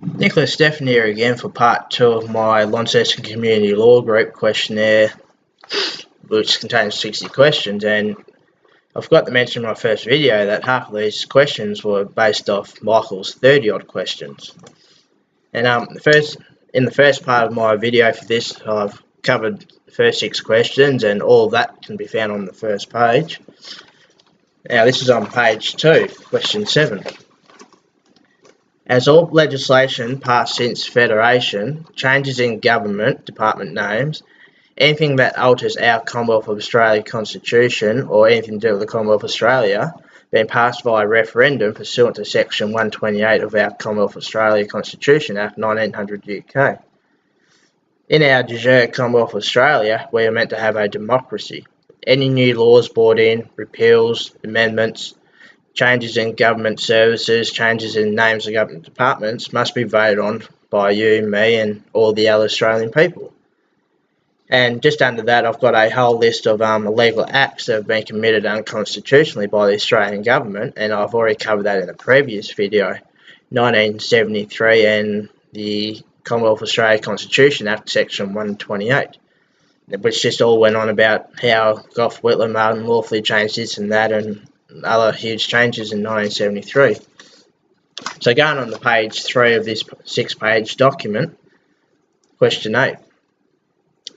Nicholas Stephan here again for part 2 of my Launceston Community Law Group questionnaire, which contains 60 questions, and I forgot to mention in my first video that half of these questions were based off Michael's 30 odd questions. And in the first part of my video for this, I've covered the first 6 questions, and all of that can be found on the first page. Now this is on page 2, question 7. As all legislation passed since Federation, changes in government, department names, anything that alters our Commonwealth of Australia Constitution or anything to do with the Commonwealth of Australia, being passed by referendum pursuant to section 128 of our Commonwealth of Australia Constitution Act 1900 UK. In our jure Commonwealth of Australia, we are meant to have a democracy. Any new laws brought in, repeals, amendments, changes in government services, changes in names of government departments must be voted on by you, me and all the other Australian people. And just under that I've got a whole list of illegal acts that have been committed unconstitutionally by the Australian government, and I've already covered that in a previous video, 1973 and the Commonwealth of Australia Constitution Act section 128, which just all went on about how Gough Whitlam unlawfully changed this and that and other huge changes in 1973. So going on to page 3 of this 6-page document, question 8.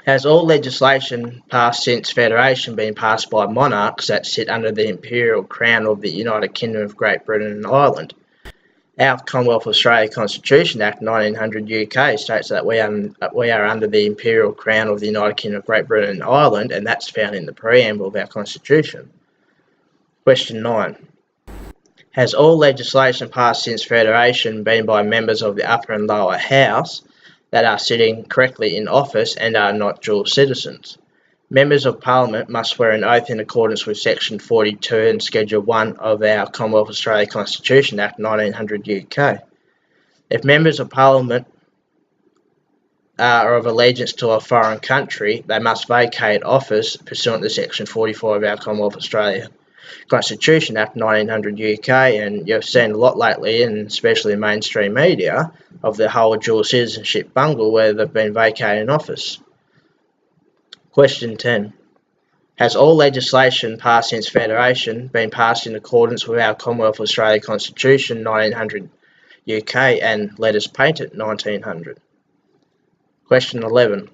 Has all legislation passed since Federation been passed by monarchs that sit under the Imperial Crown of the United Kingdom of Great Britain and Ireland? Our Commonwealth of Australia Constitution Act 1900 UK states that we are under the Imperial Crown of the United Kingdom of Great Britain and Ireland, and that's found in the preamble of our Constitution. Question 9. Has all legislation passed since Federation been by members of the upper and lower house that are sitting correctly in office and are not dual citizens? Members of Parliament must swear an oath in accordance with Section 42 and Schedule 1 of our Commonwealth of Australia Constitution Act 1900 UK. If members of Parliament are of allegiance to a foreign country, they must vacate office pursuant to Section 44 of our Commonwealth of Australia Constitution Act 1900 UK, and you've seen a lot lately, and especially in mainstream media, of the whole dual citizenship bungle where they've been vacating office. Question 10. Has all legislation passed since Federation been passed in accordance with our Commonwealth of Australia Constitution 1900 UK and letters patent 1900? Question 11.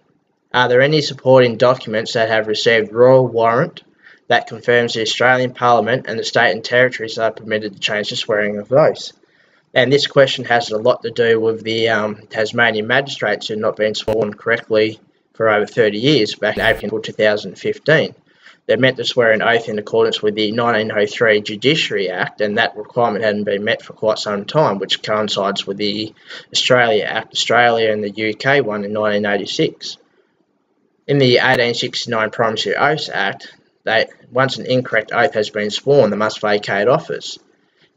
Are there any supporting documents that have received royal warrant that confirms the Australian Parliament and the state and territories are permitted to change the swearing of oaths? And this question has a lot to do with the Tasmanian magistrates who have not been sworn correctly for over 30 years, back in April 2015. They're meant to swear an oath in accordance with the 1903 Judiciary Act, and that requirement hadn't been met for quite some time, which coincides with the Australia Act Australia and the UK one in 1986. In the 1869 Promissory Oaths Act, once an incorrect oath has been sworn, they must vacate office.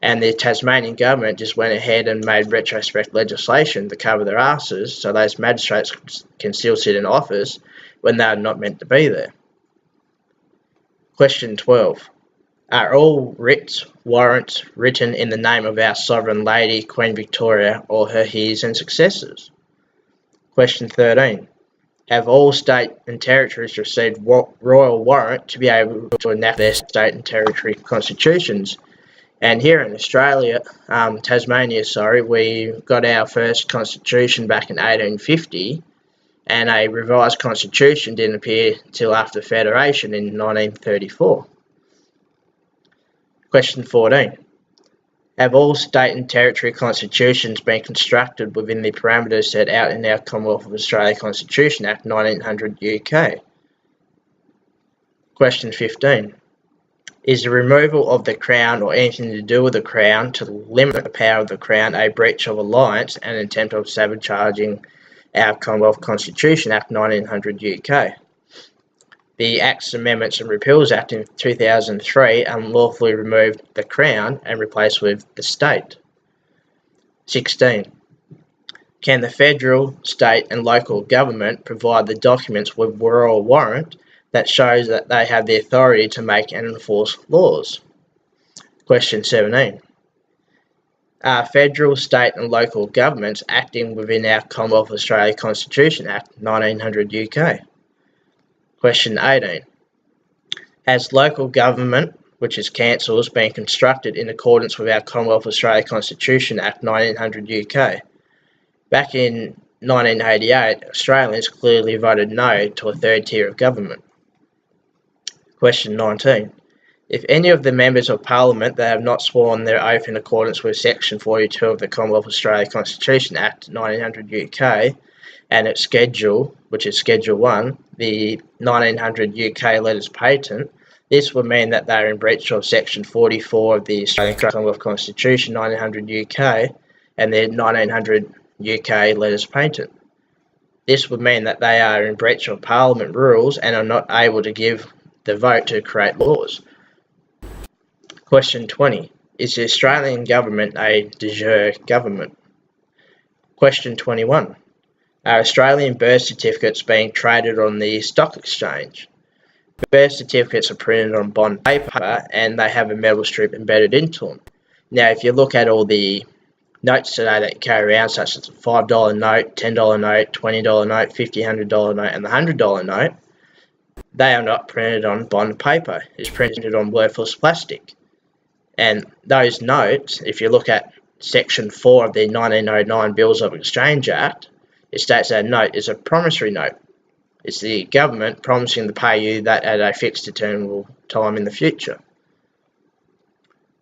And the Tasmanian government just went ahead and made retrospect legislation to cover their asses so those magistrates can still sit in office when they're not meant to be there. Question 12. Are all writs, warrants written in the name of our Sovereign Lady, Queen Victoria, or her heirs and successors? Question 13. Have all state and territories received royal warrant to be able to enact their state and territory constitutions? And here in Australia, Tasmania, we got our first constitution back in 1850, and a revised constitution didn't appear till after Federation in 1934. Question 14. Have all state and territory constitutions been constructed within the parameters set out in our Commonwealth of Australia Constitution Act 1900 UK? Question 15. Is the removal of the Crown or anything to do with the Crown to limit the power of the Crown a breach of alliance and an attempt of sabotaging our Commonwealth Constitution Act 1900 UK? The Acts, Amendments and Repeals Act in 2003 unlawfully removed the Crown and replaced with the state. 16. Can the federal, state and local government provide the documents with royal warrant that shows that they have the authority to make and enforce laws? Question 17. Federal, state and local governments acting within our Commonwealth of Australia Constitution Act 1900 UK. Question 18. Has local government, which is councils, been constructed in accordance with our Commonwealth of Australia Constitution Act 1900 UK? Back in 1988, Australians clearly voted no to a third tier of government. Question 19. If any of the members of Parliament that have not sworn their oath in accordance with Section 42 of the Commonwealth of Australia Constitution Act 1900 UK and its schedule, which is Schedule 1, the 1900 UK letters patent, this would mean that they are in breach of Section 44 of the Australian Commonwealth Constitution 1900 UK and the 1900 UK letters patent. This would mean that they are in breach of Parliament rules and are not able to give the vote to create laws. Question 20. Is the Australian government a de jure government? Question 21. Are Australian birth certificates being traded on the stock exchange? Birth certificates are printed on bond paper and they have a metal strip embedded into them. Now, if you look at all the notes today that you carry around, such as the $5 note, $10 note, $20 note, $50, $100 note, and the $100 note, they are not printed on bond paper. It's printed on worthless plastic. And those notes, if you look at Section 4 of the 1909 Bills of Exchange Act, it states that a note is a promissory note. It's the government promising to pay you that at a fixed determinable time in the future.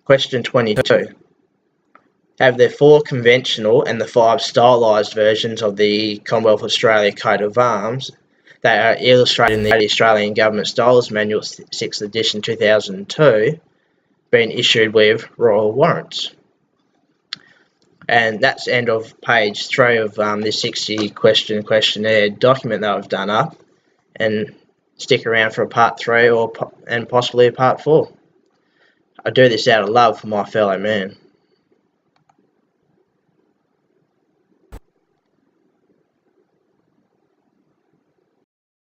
Question 22. Have the 4 conventional and the 5 stylised versions of the Commonwealth of Australia Coat of Arms that are illustrated in the Australian Government Styles Manual 6th edition 2002 been issued with royal warrants? And that's the end of page 3 of this 60 question questionnaire document that I've done up, and stick around for a part 3 and possibly a part 4. I do this out of love for my fellow man.